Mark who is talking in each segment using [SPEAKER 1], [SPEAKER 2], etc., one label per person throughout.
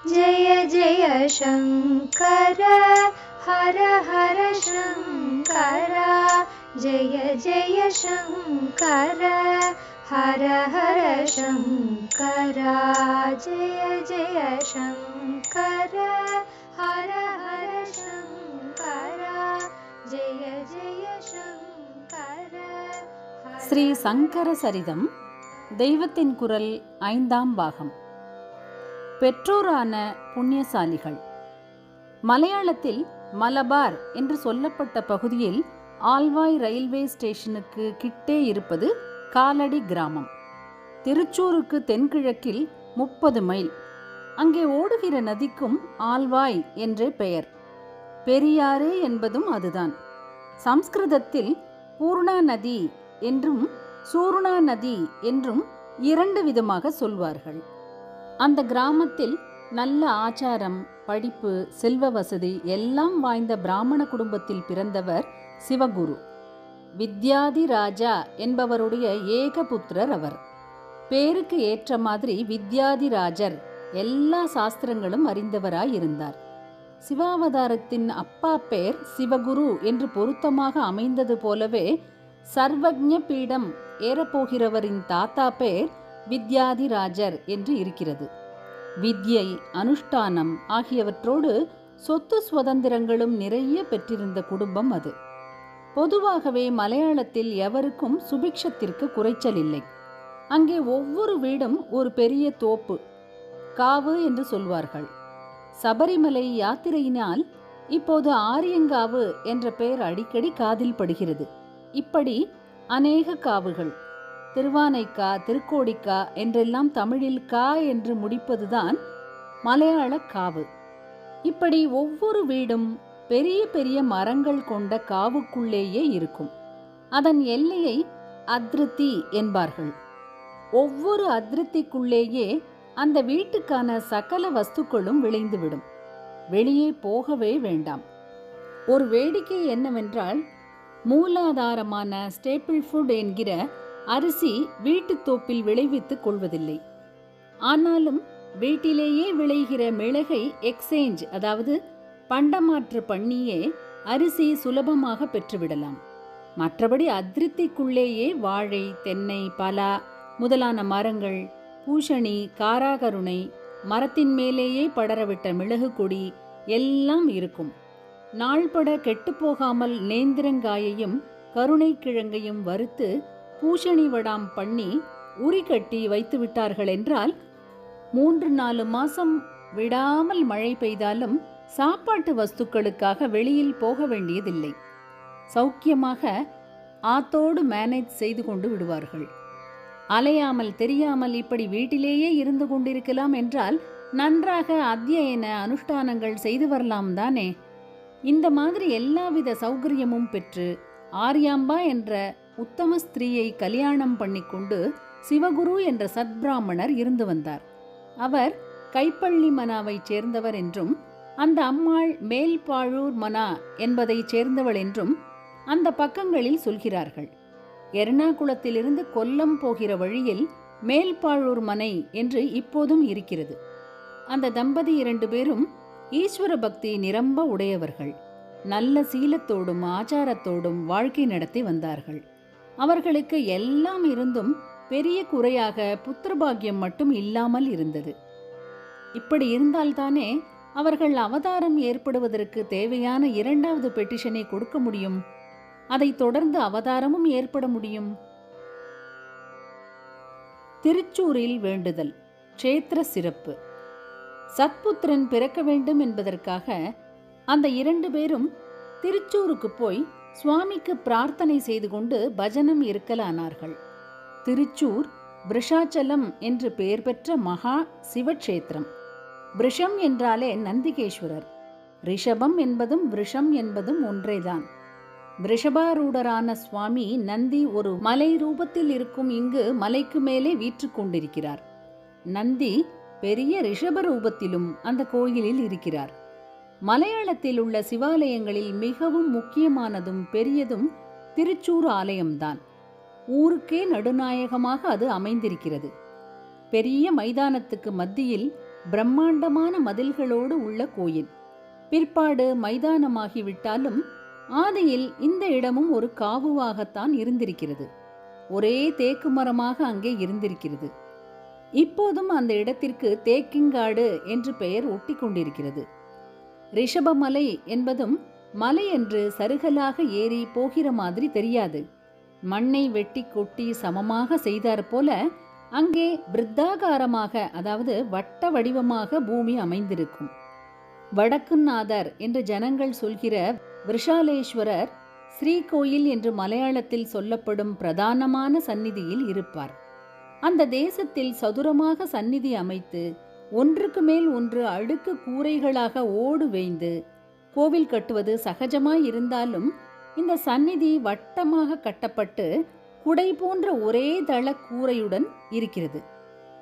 [SPEAKER 1] जय जय शङ्कर हर हर शङ्कर जय जय शङ्कर हर हर शङ्कर जय जय शङ्कर हर हर शङ्कर जय जय शङ्कर
[SPEAKER 2] ஸ்ரீ சங்கர சரிதம் தெய்வத்தின் குரல் 5ஆம் பாகம். பெற்றோரான புண்ணியசாலிகள். மலையாளத்தில் மலபார் என்று சொல்லப்பட்ட பகுதியில் ஆல்வாய் ரயில்வே ஸ்டேஷனுக்கு கிட்டே இருப்பது காலடி கிராமம். திருச்சூருக்கு தென்கிழக்கில் 30 மைல். அங்கே ஓடுகிற நதிக்கும் ஆல்வாய் என்றே பெயர். பெரியாறு என்பதும் அதுதான். சம்ஸ்கிருதத்தில் பூர்ணா நதி என்றும் சூர்ணா நதி என்றும் 2 விதமாக சொல்வார்கள். அந்த கிராமத்தில் நல்ல ஆச்சாரம், படிப்பு, செல்வ வசதி எல்லாம் வாய்ந்த பிராமண குடும்பத்தில் பிறந்தவர் சிவகுரு. வித்யாதி ராஜா என்பவருடைய ஏகபுத்திரர் அவர். பேருக்கு ஏற்ற மாதிரி வித்யாதிராஜர் எல்லா சாஸ்திரங்களும் அறிந்தவராயிருந்தார். சிவாவதாரத்தின் அப்பா பேர் சிவகுரு என்று பொருத்தமாக அமைந்தது போலவே சர்வஜ்ஞ பீடம் ஏறப்போகிறவரின் தாத்தா பேர் வித்யாதிராஜர் என்று இருக்கிறது. வித்யை, அனுஷ்டானம் ஆகியவற்றோடு சொத்து சுதந்திரங்களும் நிறைய பெற்றிருந்த குடும்பம் அது. பொதுவாகவே மலையாளத்தில் எவருக்கும் சுபிக்ஷத்திற்கு குறைச்சல் இல்லை. அங்கே ஒவ்வொரு வீடும் ஒரு பெரிய தோப்பு, காவு என்று சொல்வார்கள். சபரிமலை யாத்திரையினால் இப்போது ஆரியங்காவு என்ற பெயர் அடிக்கடி காதில் படுகிறது. இப்படி அநேக காவுகள், திருவானைக்கா, திருக்கோடிக்கா என்றெல்லாம் தமிழில் கா என்று முடிப்பதுதான் மலையாள காவு. இப்படி ஒவ்வொரு வீடும் பெரிய பெரிய மரங்கள் கொண்ட காவுக்குள்ளேயே இருக்கும். அதன் எல்லையை அத்ருத்தி என்பார்கள். ஒவ்வொரு அத்ருத்திக்குள்ளேயே அந்த வீட்டுக்கான சகல வஸ்துக்களும் விளைந்துவிடும். வெளியே போகவே வேண்டாம். ஒரு வேடிக்கை என்னவென்றால், மூலாதாரமான ஸ்டேபிள் ஃபுட் என்கிற அரிசி வீட்டு தோப்பில் விளைவித்துக் கொள்வதில்லை. ஆனாலும் வீட்டிலேயே விளைகிற மிளகை எக்ஸ்சேஞ்ச், அதாவது பண்டமாற்று பண்ணியே அரிசி சுலபமாக பெற்றுவிடலாம். மற்றபடி அத்ருத்திக்குள்ளேயே வாழை, தென்னை, பலா முதலான மரங்கள், பூசணி, காராகருணை, மரத்தின் மேலேயே படரவிட்ட மிளகு கொடி எல்லாம் இருக்கும். நாள்பட கெட்டுப்போகாமல் நேந்திரங்காயையும் கருணை கிழங்கையும் வறுத்து பூசணி வடாம் பண்ணி உரி கட்டி வைத்து விட்டார்கள் என்றால் 3-4 மாசம் விடாமல் மழை பெய்தாலும் சாப்பாட்டு வஸ்துக்களுக்காக வெளியில் போக வேண்டியதில்லை. சௌக்கியமாக ஆத்தோடு மேனேஜ் செய்து கொண்டு விடுவார்கள். அலையாமல் தெரியாமல் இப்படி வீட்டிலேயே இருந்து கொண்டிருக்கலாம் என்றால் நன்றாக அத்தியன அனுஷ்டானங்கள் செய்து வரலாம் தானே. இந்த மாதிரி எல்லாவித சௌகரியமும் பெற்று ஆரியாம்பா என்ற உத்தம ஸ்திரீயை கல்யாணம் பண்ணிக்கொண்டு சிவகுரு என்ற சத்பிராமணர் இருந்து வந்தார். அவர் கைப்பள்ளி மனாவை சேர்ந்தவர் என்றும் அந்த அம்மாள் மேல்பாழூர் மனா என்பதை சேர்ந்தவள் என்றும் அந்த பக்கங்களில் சொல்கிறார்கள். எர்ணாகுளத்திலிருந்து கொல்லம் போகிற வழியில் மேல்பாழூர் மனை என்று இப்போதும் இருக்கிறது. அந்த தம்பதி 2 பேரும் ஈஸ்வர பக்தி நிரம்ப உடையவர்கள். நல்ல சீலத்தோடும் ஆச்சாரத்தோடும் வாழ்க்கை நடத்தி வந்தார்கள். அவர்களுக்கு எல்லாம் இருந்தும் பெரிய குறையாக புத்திரபாகியம் மட்டும் இல்லாமல் இருந்தது. இப்படி இருந்தால்தானே அவர்கள் அவதாரம் ஏற்படுவதற்கு தேவையான 2வது பெட்டிஷனை கொடுக்க முடியும். அதை தொடர்ந்து அவதாரமும் ஏற்பட முடியும். திருச்சூரில் வேண்டுதல். க்ஷேத்திர சிறப்பு. சத்புத்திரன் பிறக்க வேண்டும் என்பதற்காக அந்த 2 பேரும் திருச்சூருக்கு போய் சுவாமிக்கு பிரார்த்தனை செய்து கொண்டு பஜனம் இருக்கலானார்கள். திருச்சூர் விருஷாச்சலம் என்று பெயர் பெற்ற மகா சிவக்ஷேத்திரம். விருஷம் என்றாலே நந்திகேஸ்வரர். ரிஷபம் என்பதும் விருஷம் என்பதும் ஒன்றேதான். விருஷபாரூடரான சுவாமி நந்தி ஒரு மலை ரூபத்தில் இருக்கும் இங்கு மலைக்கு மேலே வீற்று கொண்டிருக்கிறார். நந்தி பெரிய ரிஷப ரூபத்திலும் அந்த கோயிலில் இருக்கிறார். மலையாளத்தில் உள்ள சிவாலயங்களில் மிகவும் முக்கியமானதும் பெரியதும் திருச்சூர் ஆலயம்தான். ஊருக்கே நடுநாயகமாக அது அமைந்திருக்கிறது. பெரிய மைதானத்துக்கு மத்தியில் பிரம்மாண்டமான மதில்களோடு உள்ள கோயில். பிற்பாடு மைதானமாகிவிட்டாலும் ஆதியில் இந்த இடமும் ஒரு காவுவாகத்தான் இருந்திருக்கிறது. ஒரே தேக்கு மரமாக அங்கே இருந்திருக்கிறது. இப்போதும் அந்த இடத்திற்கு தேக்கிங்காடு என்று பெயர் ஒட்டி கொண்டிருக்கிறது. ரிஷபமலை என்பதும் மலை என்று சருகலாக ஏறி போகிற மாதிரி தெரியாது. மண்ணை வெட்டி கொட்டி சமமாக செய்தார் போல அங்கே விருத்தாகாரமாக, அதாவது வட்ட வடிவமாக பூமி அமைந்திருக்கும். வடக்குநாதர் என்று ஜனங்கள் சொல்கிற விருஷாலேஸ்வரர் ஸ்ரீகோயில் என்று மலையாளத்தில் சொல்லப்படும் பிரதானமான சந்நிதியில் இருப்பார். அந்த தேசத்தில் சதுரமாக சந்நிதி அமைத்து ஒன்றுக்கு மேல் ஒன்று அடுக்கு கூரைகளாக ஓடு வேய்ந்து கோவில் கட்டுவது சகஜமாய் இருந்தாலும் இந்த சந்நிதி வட்டமாக கட்டப்பட்டு குடை போன்ற ஒரே தள கூரையுடன் இருக்கிறது.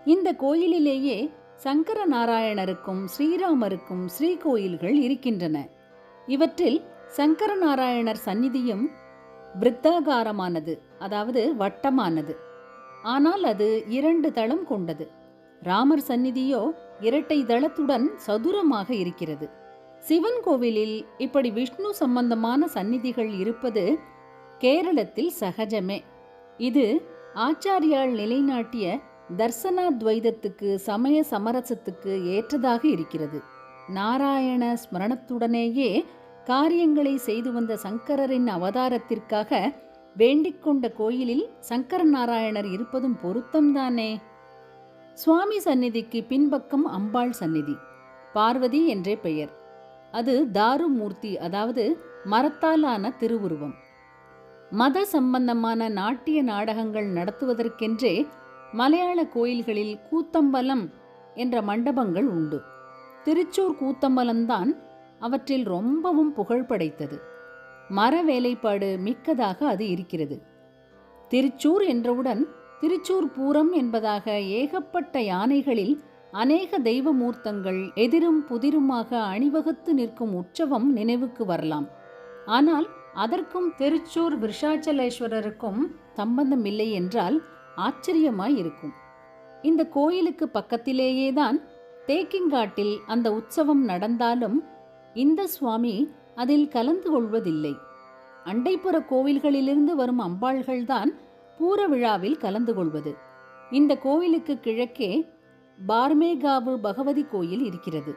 [SPEAKER 2] இந்த கோயிலிலேயே சங்கர நாராயணருக்கும் ஸ்ரீராமருக்கும் ஸ்ரீகோயில்கள் இருக்கின்றன. இவற்றில் சங்கர நாராயணர் சந்நிதியும் விருத்தாகாரமானது, அதாவது வட்டமானது. ஆனால் அது 2 தளம் கொண்டது. ராமர் சந்நிதியோ இரட்டை தளத்துடன் சதுரமாக இருக்கிறது. சிவன் கோவிலில் இப்படி விஷ்ணு சம்பந்தமான சந்நிதிகள் இருப்பது கேரளத்தில் சகஜமே. இது ஆச்சாரியால் நிலைநாட்டிய தர்சனாத்வைதத்துக்கு, சமய சமரசத்துக்கு ஏற்றதாக இருக்கிறது. நாராயண ஸ்மரணத்துடனேயே காரியங்களை செய்து வந்த சங்கரரின் அவதாரத்திற்காக வேண்டிக் கொண்ட கோயிலில் சங்கர நாராயணர் இருப்பதும் பொருத்தம்தானே. சுவாமி சந்நிதிக்கு பின்பக்கம் அம்பாள் சந்நிதி, பார்வதி என்றே பெயர். அது தாருமூர்த்தி, அதாவது மரத்தாலான திருவுருவம். மத சம்பந்தமான நாட்டிய நாடகங்கள் நடத்துவதற்கென்றே மலையாள கோயில்களில் கூத்தம்பலம் என்ற மண்டபங்கள் உண்டு. திருச்சூர் கூத்தம்பலம்தான் அவற்றில் ரொம்பவும் புகழ் படைத்தது. மர வேலைப்பாடு மிக்கதாக அது இருக்கிறது. திருச்சூர் என்றவுடன் திருச்சூர் பூரம் என்பதாக ஏகப்பட்ட யானைகளில் அநேக தெய்வ மூர்த்தங்கள் எதிரும் புதிருமாக அணிவகுத்து நிற்கும் உற்சவம் நினைவுக்கு வரலாம். ஆனால் அதற்கும் திருச்சூர் விருஷாச்சலேஸ்வரருக்கும் சம்பந்தம் இல்லை என்றால் ஆச்சரியமாய் இருக்கும். இந்த கோயிலுக்கு பக்கத்திலேயேதான் தேக்கிங்காட்டில் அந்த உற்சவம் நடந்தாலும் இந்த சுவாமி அதில் கலந்து கொள்வதில்லை. அண்டைப்புற கோவில்களிலிருந்து வரும் அம்பாள்கள்தான் பூர விழாவில் கலந்து கொள்வது. இந்த கோவிலுக்கு கிழக்கே பார்மேகாவு பகவதி கோயில் இருக்கிறது.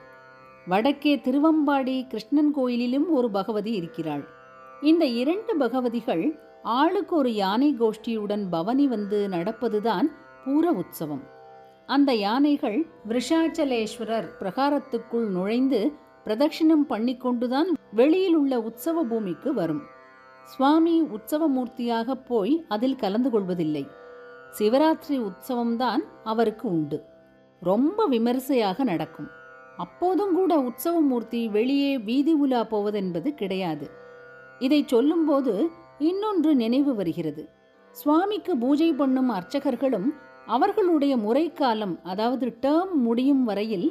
[SPEAKER 2] வடக்கே திருவம்பாடி கிருஷ்ணன் கோயிலிலும் ஒரு பகவதி இருக்கிறாள். இந்த 2 பகவதிகள் ஆளுக்கு ஒரு யானை கோஷ்டியுடன் பவனி வந்து நடப்பதுதான் பூர உற்சவம். அந்த யானைகள் விருஷாச்சலேஸ்வரர் பிரகாரத்துக்குள் நுழைந்து பிரதட்சிணம் பண்ணிக்கொண்டுதான் வெளியில் உள்ள உற்சவ பூமிக்கு வரும். சுவாமி உற்சவமூர்த்தியாக போய் அதில் கலந்து கொள்வதில்லை. சிவராத்திரி உற்சவம்தான் அவருக்கு உண்டு. ரொம்ப விமரிசையாக நடக்கும். அப்போதும் கூட உற்சவமூர்த்தி வெளியே வீதி உலா போவதென்பது கிடையாது. இதை சொல்லும்போது இன்னொன்று நினைவு வருகிறது. சுவாமிக்கு பூஜை பண்ணும் அர்ச்சகர்களும் அவர்களுடைய முறைக்காலம், அதாவது டேர்ம் முடியும் வரையில்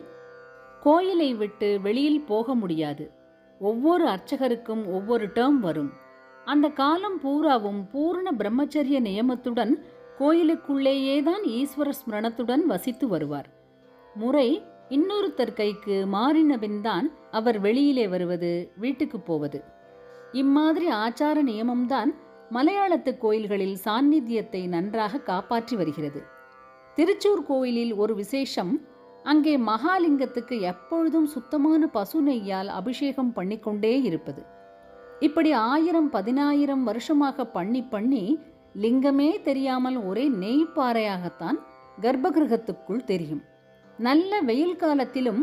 [SPEAKER 2] கோயிலை விட்டு வெளியில் போக முடியாது. ஒவ்வொரு அர்ச்சகருக்கும் ஒவ்வொரு டேர்ம் வரும். அந்த காலம் பூராவும் பூர்ண பிரம்மச்சரிய நியமத்துடன் கோயிலுக்குள்ளேயேதான் ஈஸ்வர ஸ்மரணத்துடன் வசித்து வருவார். முறை இன்னொருத்தர் கைக்கு மாறினபின்தான் அவர் வெளியிலே வருவது, வீட்டுக்கு போவது. இம்மாதிரி ஆச்சார நியமம்தான் மலையாளத்து கோயில்களில் சாநித்தியத்தை நன்றாக காப்பாற்றி வருகிறது. திருச்சூர் கோயிலில் ஒரு விசேஷம், அங்கே மகாலிங்கத்துக்கு எப்பொழுதும் சுத்தமான பசு நெய்யால் அபிஷேகம் பண்ணிக்கொண்டே இருப்பது. இப்படி 1000-10000 வருஷமாக பண்ணி லிங்கமே தெரியாமல் ஒரே நெய்ப்பாறையாகத்தான் கர்ப்பகிரகத்துக்குள் தெரியும். நல்ல வெயில் காலத்திலும்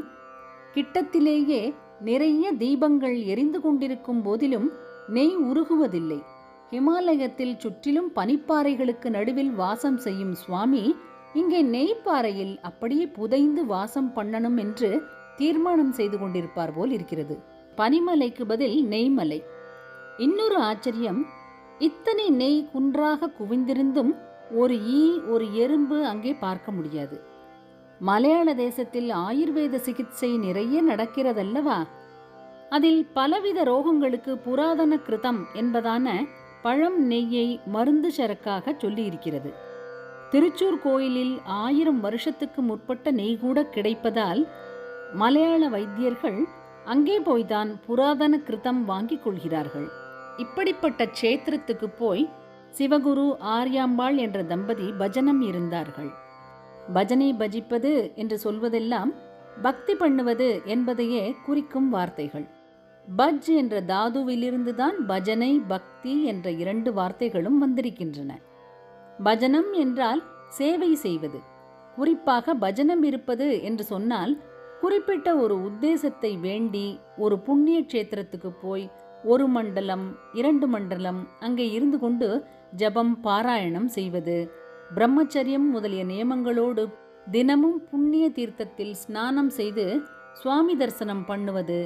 [SPEAKER 2] கிட்டத்திலேயே நிறைய தீபங்கள் எரிந்து கொண்டிருக்கும் போதிலும் நெய் உருகுவதில்லை. ஹிமாலயத்தில் சுற்றிலும் பனிப்பாறைகளுக்கு நடுவில் வாசம் செய்யும் சுவாமி இங்கே நெய்ப்பாறையில் அப்படியே புதைந்து வாசம் பண்ணணும் என்று தீர்மானம் செய்து கொண்டிருப்பார் போல் இருக்கிறது. பனிமலைக்கு பதில் நெய்மலை. இன்னொரு ஆச்சரியம், இத்தனை நெய் குன்றாக குவிந்திருந்தும் ஒரு ஈ, ஒரு எறும்பு அங்கே பார்க்க முடியாது. மலையாள தேசத்தில் ஆயுர்வேத சிகிச்சை நிறைய நடக்கிறதல்லவா? அதில் பலவித ரோகங்களுக்கு புராதன கிருதம் என்பதான பழம் நெய்யை மருந்து சரக்காக சொல்லியிருக்கிறது. திருச்சூர் கோயிலில் 1000 வருஷத்துக்கு முற்பட்ட நெய் கூட கிடைப்பதால் மலையாள வைத்தியர்கள் அங்கே போய்தான் புராதன கிருதம் வாங்கிக் கொள்கிறார்கள். இப்படிப்பட்ட க்ஷேத்திரத்துக்கு போய் சிவகுரு ஆர்யாம்பாள் என்ற தம்பதி பஜனம் இருந்தார்கள். பஜனை பஜிப்பது என்று சொல்வதெல்லாம் பக்தி பண்ணுவது என்பதையே குறிக்கும் வார்த்தைகள். பஜ் என்ற தாதுவிலிருந்துதான் பஜனை பக்தி என்ற 2 வார்த்தைகளும் வந்திருக்கின்றன. பஜனம் என்றால் சேவை செய்வது. குறிப்பாக பஜனம் இருப்பது என்று சொன்னால் குறிப்பிட்ட ஒரு உத்தேசத்தை வேண்டி ஒரு புண்ணிய க்ஷேத்திரத்துக்கு போய் 1 மண்டலம் 2 மண்டலம் அங்கே இருந்து கொண்டு ஜபம் பாராயணம் செய்வது, பிரம்மச்சரியம் முதலிய நியமங்களோடு தினமும் புண்ணிய தீர்த்தத்தில் ஸ்நானம் செய்து சுவாமி தரிசனம் பண்ணுவது,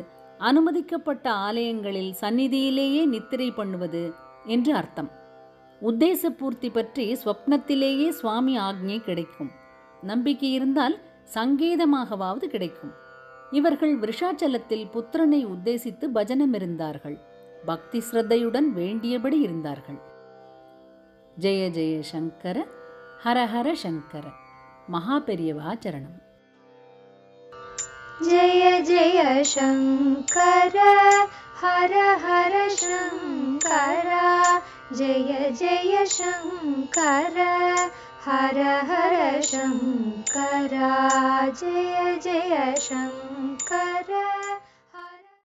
[SPEAKER 2] அனுமதிக்கப்பட்ட ஆலயங்களில் சந்நிதியிலேயே நித்திரை பண்ணுவது என்று அர்த்தம். உத்தேச பூர்த்தி பற்றி ஸ்வப்னத்திலேயே சுவாமி ஆக்ஞை கிடைக்கும். நம்பிக்கை இருந்தால் சங்கேதமாகவாவது கிடைக்கும். இவர்கள் விருஷாச்சலத்தில் புத்திரனை உத்தேசித்து பஜனம் இருந்தார்கள். பக்தி ஸ்ரத்தையுடன் வேண்டியபடி இருந்தார்கள். ஜெய ஜெய சங்கர, ஹர ஹர சங்கர. மகா பெரியவா சரணம்.
[SPEAKER 1] जय जय शङ्कर हर हर शङ्कर जय जय शङ्कर हर हर शङ्कर जय जय शङ्कर।